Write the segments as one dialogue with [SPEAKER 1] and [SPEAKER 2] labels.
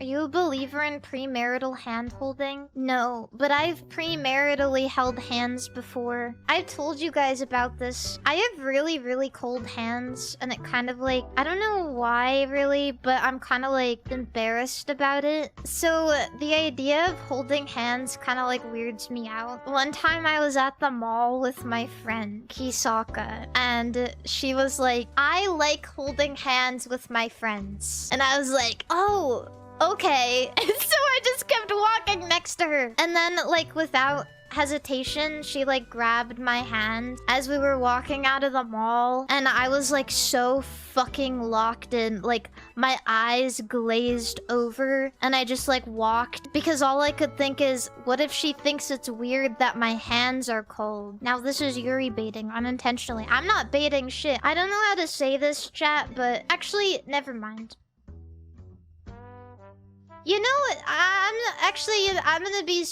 [SPEAKER 1] Are you a believer in premarital hand-holding? No, but I've premaritally held hands before. I've told you guys about this. I have really, really cold hands, and it kind of like, I don't know why really, but I'm kind of like embarrassed about it. So the idea of holding hands kind of like weirds me out. One time I was at the mall with my friend, Kisaka, and she was like, I like holding hands with my friends. And I was like, oh, okay. And so I just kept walking next to her. And then, like, without hesitation, she, like, grabbed my hand as we were walking out of the mall. And I was, like, so fucking locked in. Like, my eyes glazed over. And I just, like, walked. Because all I could think is, what if she thinks it's weird that my hands are cold? Now, this is Yuri baiting unintentionally. I'm not baiting shit. I don't know how to say this, chat, but actually, never mind. You know, I'm gonna be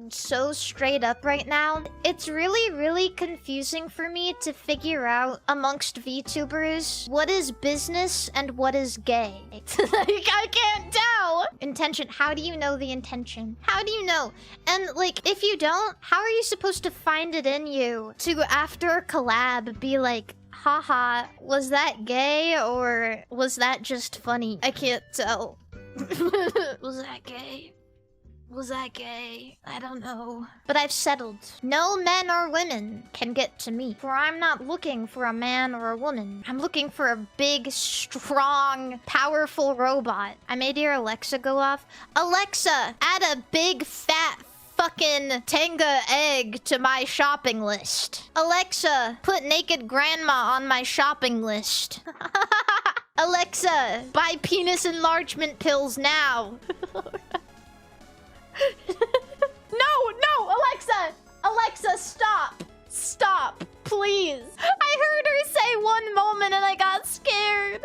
[SPEAKER 1] so straight up right now. It's really, really confusing for me to figure out amongst VTubers what is business and what is gay. Like, I can't tell. Intention. How do you know the intention? How do you know? And like, if you don't, how are you supposed to find it in you to, after a collab, be like, haha, was that gay or was that just funny? I can't tell. Was that gay? Was that gay? I don't know. But I've settled. No men or women can get to me. For I'm not looking for a man or a woman. I'm looking for a big, strong, powerful robot. I made your Alexa go off. Alexa, add a big, fat, fucking Tenga egg to my shopping list. Alexa, put naked grandma on my shopping list. Alexa, buy penis enlargement pills now. No, Alexa! Alexa, stop! Stop, please. I heard her say one moment and I got scared.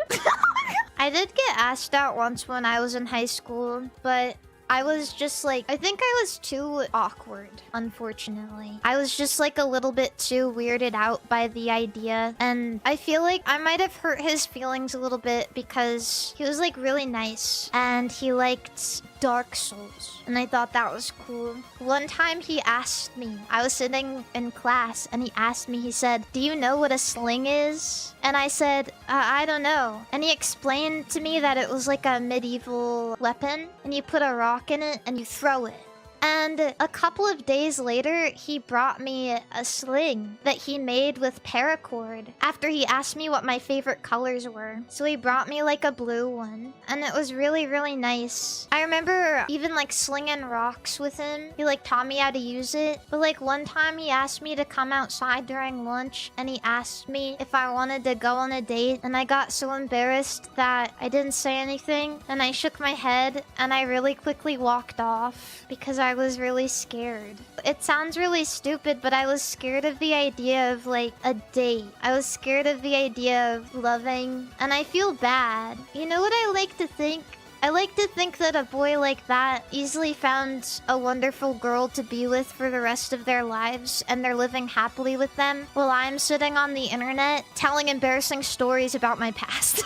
[SPEAKER 1] I did get asked out once when I was in high school, but I was just like, I think I was too awkward, unfortunately. I was just like a little bit too weirded out by the idea. And I feel like I might have hurt his feelings a little bit because he was like really nice and he liked Dark Souls. And I thought that was cool. One time he asked me, I was sitting in class and he asked me, he said, do you know what a sling is? And I said, I don't know. And he explained to me that it was like a medieval weapon and you put a rock in it and you throw it. And a couple of days later, he brought me a sling that he made with paracord after he asked me what my favorite colors were. So he brought me like a blue one and it was really, really nice. I remember even like slinging rocks with him. He like taught me how to use it. But like one time he asked me to come outside during lunch and he asked me if I wanted to go on a date. And I got so embarrassed that I didn't say anything and I shook my head and I really quickly walked off because I was really scared. It sounds really stupid, but I was scared of the idea of like a date. I was scared of the idea of loving, and I feel bad. You know what I like to think? I like to think that a boy like that easily found a wonderful girl to be with for the rest of their lives, and they're living happily with them, while I'm sitting on the internet telling embarrassing stories about my past.